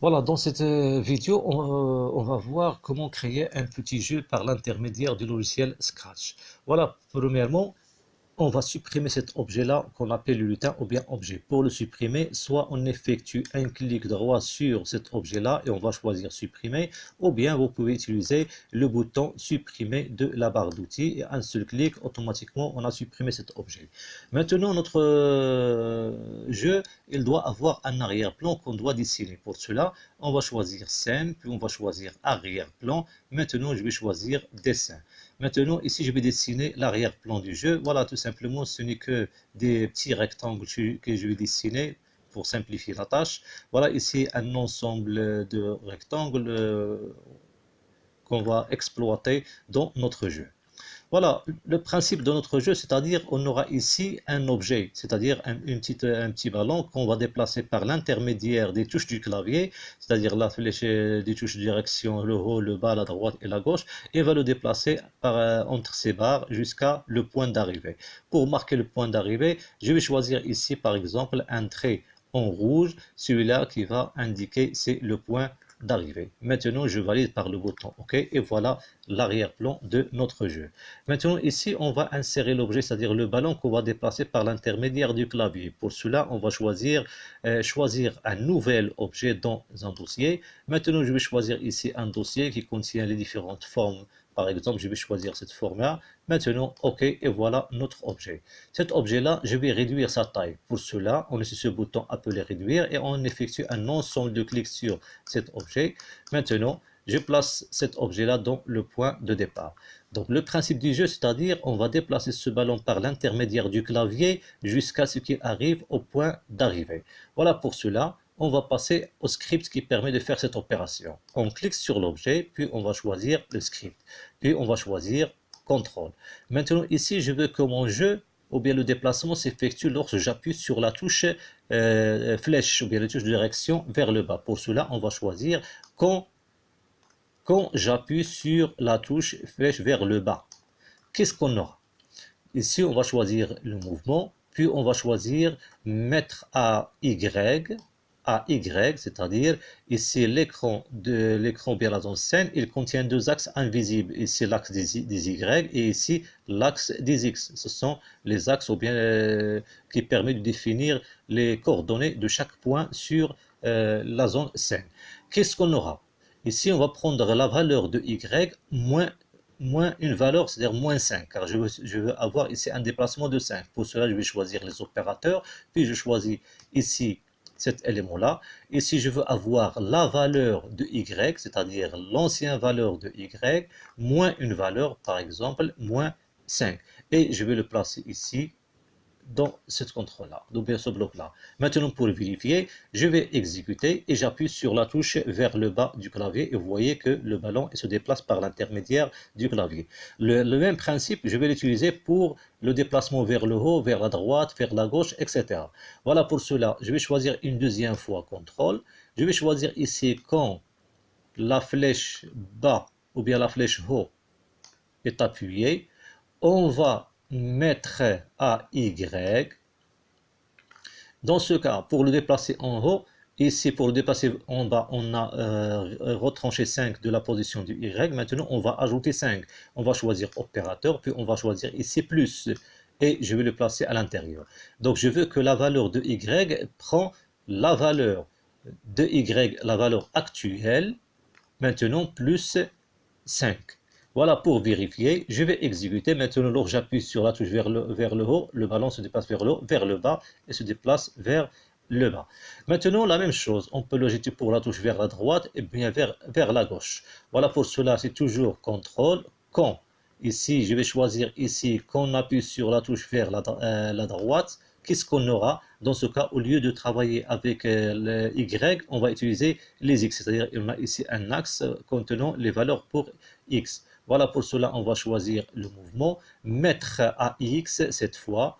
Voilà, dans cette vidéo, on va voir comment créer un petit jeu par l'intermédiaire du logiciel Scratch. Voilà, premièrement, on va supprimer cet objet-là qu'on appelle le lutin ou bien objet. Pour le supprimer, soit on effectue un clic droit sur cet objet-là et on va choisir supprimer, ou bien vous pouvez utiliser le bouton supprimer de la barre d'outils et un seul clic, automatiquement on a supprimé cet objet. Maintenant, notre jeu, il doit avoir un arrière-plan qu'on doit dessiner. Pour cela, on va choisir scène, puis on va choisir arrière-plan. Maintenant, je vais choisir dessin. Maintenant, ici, je vais dessiner l'arrière-plan du jeu. Voilà, tout simplement, ce n'est que des petits rectangles que je vais dessiner pour simplifier la tâche. Voilà ici un ensemble de rectangles qu'on va exploiter dans notre jeu. Voilà le principe de notre jeu, c'est-à-dire on aura ici un objet, c'est-à-dire un petit ballon qu'on va déplacer par l'intermédiaire des touches du clavier, c'est-à-dire la flèche des touches de direction, le haut, le bas, la droite et la gauche, et va le déplacer entre ces barres jusqu'à le point d'arrivée. Pour marquer le point d'arrivée, je vais choisir ici par exemple un trait en rouge, celui-là qui va indiquer c'est le point d'arrivée. Maintenant, je valide par le bouton OK et voilà l'arrière-plan de notre jeu. Maintenant, ici, on va insérer l'objet, c'est-à-dire le ballon qu'on va déplacer par l'intermédiaire du clavier. Pour cela, on va choisir un nouvel objet dans un dossier. Maintenant, je vais choisir ici un dossier qui contient les différentes formes. Par exemple, je vais choisir cette forme-là. Maintenant, OK, et voilà notre objet. Cet objet-là, je vais réduire sa taille. Pour cela, on utilise ce bouton appelé réduire et on effectue un ensemble de clics sur cet objet. Maintenant, je place cet objet-là dans le point de départ. Donc le principe du jeu, c'est-à-dire on va déplacer ce ballon par l'intermédiaire du clavier jusqu'à ce qu'il arrive au point d'arrivée. Voilà pour cela, on va passer au script qui permet de faire cette opération. On clique sur l'objet, puis on va choisir le script, puis on va choisir contrôle. Maintenant ici, je veux que mon jeu ou bien le déplacement s'effectue lorsque j'appuie sur la touche flèche ou bien la touche de direction vers le bas. Pour cela, on va choisir quand j'appuie sur la touche flèche vers le bas. Qu'est-ce qu'on aura? Ici, on va choisir le mouvement, puis on va choisir mettre à Y, c'est-à-dire ici l'écran bien la scène, il contient deux axes invisibles. Ici l'axe des Y et ici l'axe des X. Ce sont les axes ou bien qui permettent de définir les coordonnées de chaque point sur la zone scène. Qu'est-ce qu'on aura? Ici, on va prendre la valeur de Y moins une valeur, c'est-à-dire moins 5, car je veux avoir ici un déplacement de 5. Pour cela, je vais choisir les opérateurs, puis je choisis ici cet élément-là. Et si je veux avoir la valeur de Y, c'est-à-dire l'ancienne valeur de Y, moins une valeur, par exemple, moins 5. Et je vais le placer ici dans ce contrôle-là, donc bien ce bloc-là. Maintenant, pour vérifier, je vais exécuter et j'appuie sur la touche vers le bas du clavier et vous voyez que le ballon se déplace par l'intermédiaire du clavier. Le même principe, je vais l'utiliser pour le déplacement vers le haut, vers la droite, vers la gauche, etc. Voilà pour cela, je vais choisir une deuxième fois contrôle. Je vais choisir ici quand la flèche bas ou bien la flèche haut est appuyée. On va mettre à Y. Dans ce cas, pour le déplacer en haut, ici pour le déplacer en bas, on a retranché 5 de la position du Y. Maintenant, on va ajouter 5. On va choisir opérateur, puis on va choisir ici plus. Et je vais le placer à l'intérieur. Donc, je veux que la valeur de Y prend la valeur de Y, la valeur actuelle, maintenant plus 5. Voilà pour vérifier. Je vais exécuter. Maintenant, lorsque j'appuie sur la touche vers le haut, le ballon se déplace vers le haut, vers le bas et se déplace vers le bas. Maintenant, la même chose. On peut le jeter pour la touche vers la droite et bien vers la gauche. Voilà pour cela, c'est toujours CTRL, quand. Ici, je vais choisir ici, quand on appuie sur la touche vers la droite, qu'est-ce qu'on aura? Dans ce cas, au lieu de travailler avec le Y, on va utiliser les X, c'est-à-dire on a ici un axe contenant les valeurs pour X. Voilà pour cela, on va choisir le mouvement, mettre à X cette fois.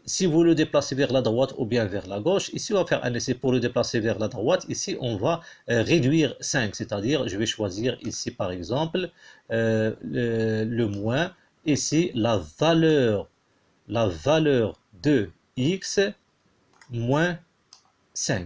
Si vous le déplacez vers la droite ou bien vers la gauche, ici on va faire un essai pour le déplacer vers la droite. Ici on va réduire 5, c'est-à-dire je vais choisir ici par exemple le moins. Ici la valeur de X moins 5.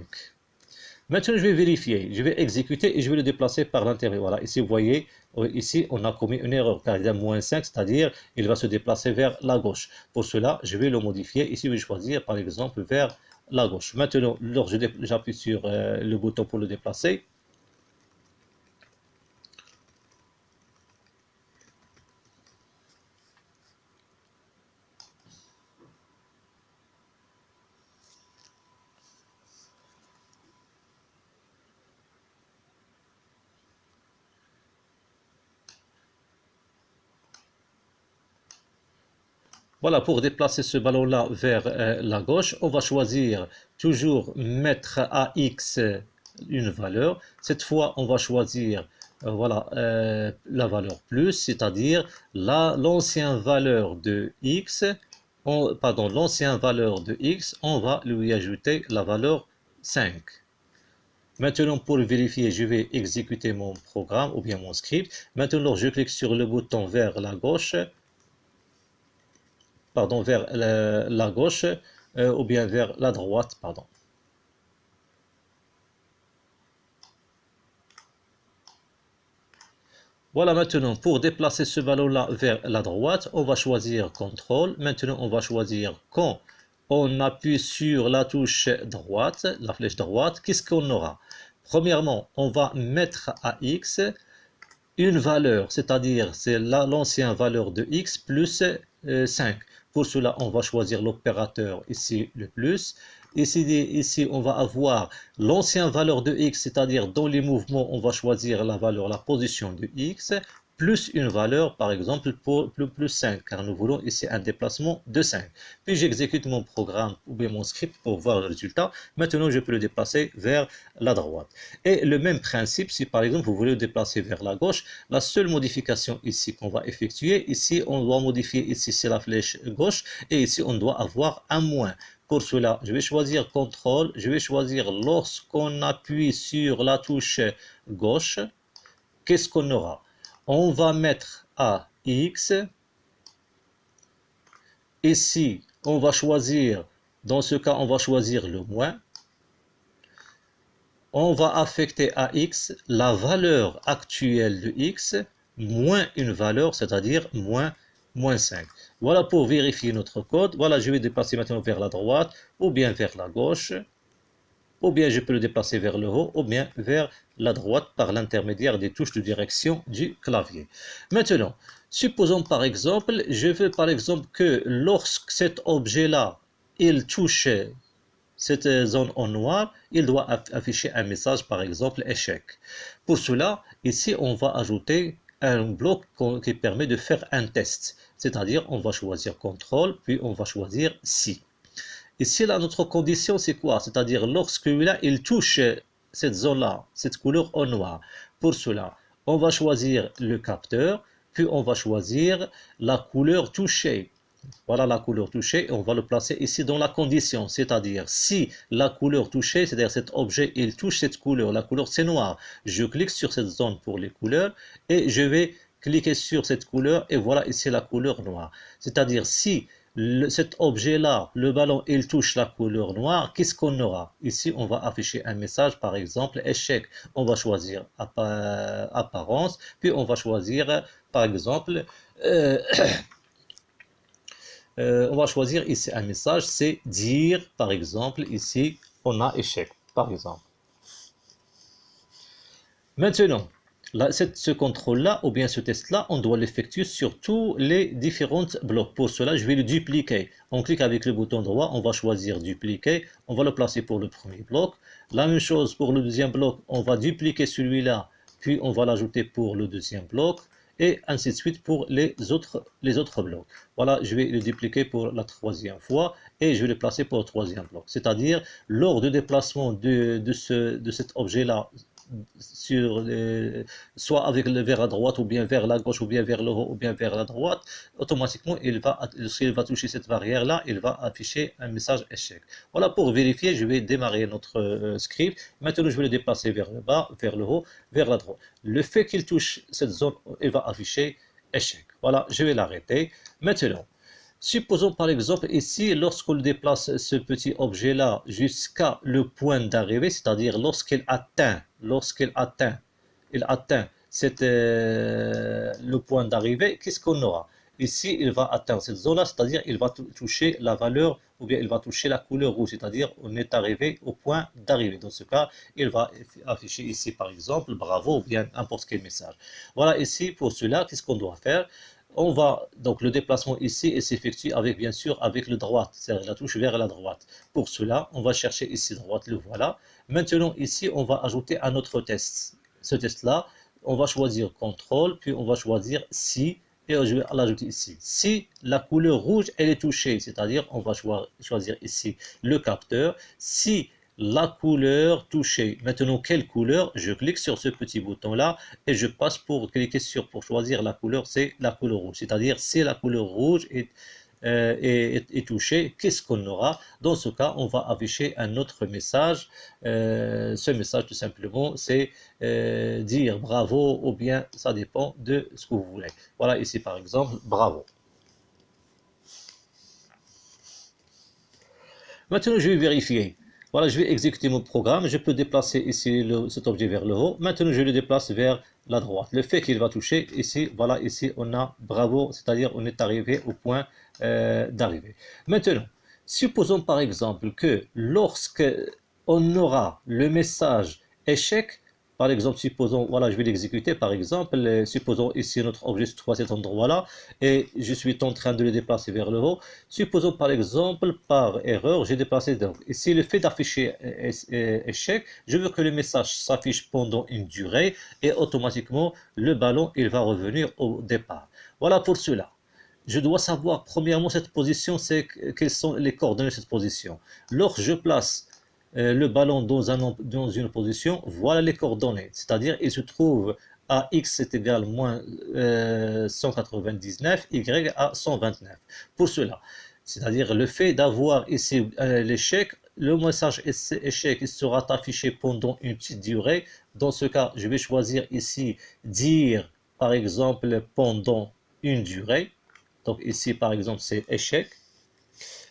Maintenant, je vais vérifier, je vais exécuter et je vais le déplacer par l'intérieur. Voilà, ici, vous voyez, ici, on a commis une erreur car il y a -5, c'est-à-dire il va se déplacer vers la gauche. Pour cela, je vais le modifier. Ici, je vais choisir, par exemple, vers la gauche. Maintenant, lorsque j'appuie sur le bouton pour le déplacer, voilà, pour déplacer ce ballon-là vers la gauche, on va choisir toujours mettre à x une valeur. Cette fois, on va choisir voilà, la valeur plus, c'est-à-dire l'ancienne valeur de x, pardon, l'ancienne valeur de x, on va lui ajouter la valeur 5. Maintenant, pour vérifier, je vais exécuter mon programme ou bien mon script. Maintenant, je clique sur le bouton vers la gauche, pardon, vers la gauche ou bien vers la droite, pardon. Voilà, maintenant, pour déplacer ce ballon-là vers la droite, on va choisir CTRL. Maintenant, on va choisir quand on appuie sur la touche droite, la flèche droite, qu'est-ce qu'on aura? Premièrement, on va mettre à X une valeur, c'est-à-dire c'est l'ancienne valeur de X plus 5. Pour cela, on va choisir l'opérateur, ici le plus. Ici, on va avoir l'ancienne valeur de X, c'est-à-dire dans les mouvements, on va choisir la valeur, la position de X, plus une valeur, par exemple, pour plus 5, car nous voulons ici un déplacement de 5. Puis j'exécute mon programme ou bien mon script pour voir le résultat. Maintenant, je peux le déplacer vers la droite. Et le même principe, si par exemple vous voulez le déplacer vers la gauche, la seule modification ici qu'on va effectuer, ici on doit modifier, ici c'est la flèche gauche, et ici on doit avoir un moins. Pour cela, je vais choisir CTRL, je vais choisir lorsqu'on appuie sur la touche gauche, qu'est-ce qu'on aura? On va mettre à X. Ici, on va choisir, dans ce cas, on va choisir le moins. On va affecter à X la valeur actuelle de X moins une valeur, c'est-à-dire moins 5. Voilà pour vérifier notre code. Voilà, je vais déplacer maintenant vers la droite ou bien vers la gauche. Ou bien je peux le déplacer vers le haut ou bien vers la droite par l'intermédiaire des touches de direction du clavier. Maintenant, supposons par exemple, je veux par exemple que lorsque cet objet-là, il touche cette zone en noir, il doit afficher un message par exemple échec. Pour cela, ici on va ajouter un bloc qui permet de faire un test. C'est-à-dire on va choisir CTRL, puis on va choisir Si. Ici, là, notre condition, c'est quoi? C'est-à-dire, lorsque là, il touche cette zone-là, cette couleur en noir. Pour cela, on va choisir le capteur, puis on va choisir la couleur touchée. Voilà la couleur touchée, et on va le placer ici dans la condition. C'est-à-dire, si la couleur touchée, c'est-à-dire cet objet, il touche cette couleur, la couleur c'est noir, je clique sur cette zone pour les couleurs, et je vais cliquer sur cette couleur, et voilà ici la couleur noire. C'est-à-dire, si cet objet-là, le ballon, il touche la couleur noire, qu'est-ce qu'on aura? Ici, on va afficher un message, par exemple, échec. On va choisir apparence, puis on va choisir, par exemple, on va choisir ici un message, c'est dire, par exemple, ici, on a échec, par exemple. Maintenant, ce contrôle-là, ou bien ce test-là, on doit l'effectuer sur tous les différents blocs. Pour cela, je vais le dupliquer. On clique avec le bouton droit, on va choisir dupliquer. On va le placer pour le premier bloc. La même chose pour le deuxième bloc, on va dupliquer celui-là, puis on va l'ajouter pour le deuxième bloc, et ainsi de suite pour les autres blocs. Voilà, je vais le dupliquer pour la troisième fois, et je vais le placer pour le troisième bloc. C'est-à-dire, lors du déplacement de cet objet-là, soit avec le vers à droite ou bien vers la gauche ou bien vers le haut ou bien vers la droite, automatiquement s'il va toucher cette barrière là, il va afficher un message échec. Voilà, pour vérifier, je vais démarrer notre script. Maintenant je vais le déplacer vers le bas, vers le haut, vers la droite. Le fait qu'il touche cette zone, il va afficher échec. Voilà, je vais l'arrêter. Maintenant Supposons par exemple ici, lorsqu'on déplace ce petit objet-là jusqu'à le point d'arrivée, c'est-à-dire il atteint le point d'arrivée, qu'est-ce qu'on aura? Ici, il va atteindre cette zone-là, c'est-à-dire il va toucher la valeur ou bien il va toucher la couleur rouge, c'est-à-dire on est arrivé au point d'arrivée. Dans ce cas, il va afficher ici par exemple bravo ou bien n'importe quel message. Voilà ici pour cela, qu'est-ce qu'on doit faire? On va donc le déplacement ici s'effectue avec bien sûr avec le droite, c'est-à-dire la touche vers la droite. Pour cela, on va chercher ici droite, le voilà. Maintenant ici, on va ajouter un autre test. Ce test-là, on va choisir CTRL, puis on va choisir si, et je vais l'ajouter ici. Si la couleur rouge, elle est touchée, c'est-à-dire on va choisir ici le capteur. Si la couleur touchée. Maintenant, quelle couleur? Je clique sur ce petit bouton-là et je passe pour choisir la couleur, c'est la couleur rouge. C'est-à-dire, si la couleur rouge est touchée, qu'est-ce qu'on aura? Dans ce cas, on va afficher un autre message. Ce message, tout simplement, c'est dire bravo ou bien ça dépend de ce que vous voulez. Voilà, ici par exemple, bravo. Maintenant, je vais vérifier. Voilà, je vais exécuter mon programme. Je peux déplacer ici cet objet vers le haut. Maintenant, je le déplace vers la droite. Le fait qu'il va toucher ici, voilà, ici, on a bravo, c'est-à-dire on est arrivé au point d'arrivée. Maintenant, supposons par exemple que lorsque on aura le message échec, par exemple, supposons, voilà, je vais l'exécuter, par exemple, supposons ici notre objet se trouve à cet endroit-là, et je suis en train de le déplacer vers le haut. Supposons par exemple, par erreur, j'ai déplacé donc. Ici, le fait d'afficher échec, je veux que le message s'affiche pendant une durée, et automatiquement, le ballon, il va revenir au départ. Voilà pour cela. Je dois savoir, premièrement, cette position, c'est quelles sont les coordonnées de cette position. Lorsque je place le ballon dans une position, voilà les coordonnées. C'est-à-dire, il se trouve à x est égal moins 199, y à 129. Pour cela, c'est-à-dire le fait d'avoir ici l'échec, le message échec il sera affiché pendant une petite durée. Dans ce cas, je vais choisir ici dire par exemple pendant une durée. Donc ici par exemple c'est échec.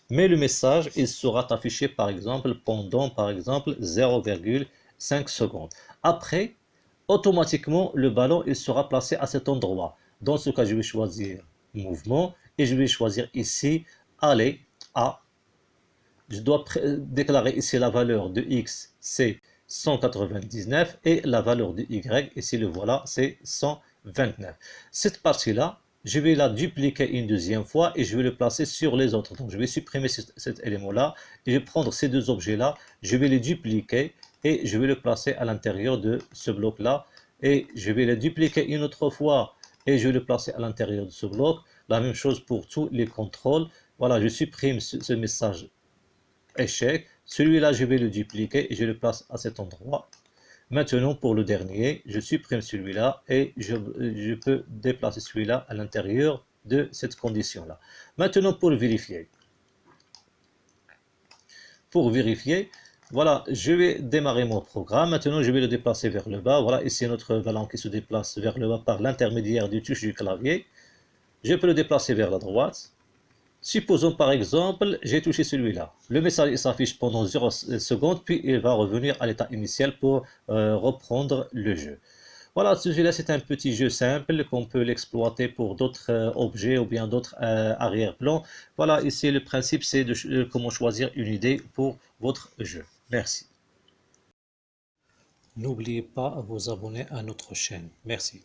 Mais le message, il sera affiché par exemple pendant par exemple 0,5 secondes. Après, automatiquement, le ballon il sera placé à cet endroit. Dans ce cas, je vais choisir mouvement et je vais choisir ici aller à. Je dois déclarer ici la valeur de x, c'est 199 et la valeur de y, ici le voilà, c'est 129. Cette partie-là, je vais la dupliquer une deuxième fois et je vais le placer sur les autres. Donc je vais supprimer cet élément-là et je vais prendre ces deux objets-là, je vais les dupliquer et je vais le placer à l'intérieur de ce bloc-là et je vais les dupliquer une autre fois et je vais le placer à l'intérieur de ce bloc. La même chose pour tous les contrôles. Voilà, je supprime ce message échec. Celui-là, je vais le dupliquer et je le place à cet endroit. Maintenant, pour le dernier, je supprime celui-là et je peux déplacer celui-là à l'intérieur de cette condition-là. Maintenant, pour vérifier. Pour vérifier, voilà, je vais démarrer mon programme. Maintenant, je vais le déplacer vers le bas. Voilà, ici notre ballon qui se déplace vers le bas par l'intermédiaire du touche du clavier. Je peux le déplacer vers la droite. Supposons par exemple, j'ai touché celui-là. Le message s'affiche pendant 0 secondes, puis il va revenir à l'état initial pour reprendre le jeu. Voilà, celui-là c'est un petit jeu simple qu'on peut l'exploiter pour d'autres objets ou bien d'autres arrière-plans. Voilà, ici le principe c'est de comment choisir une idée pour votre jeu. Merci. N'oubliez pas de vous abonner à notre chaîne. Merci.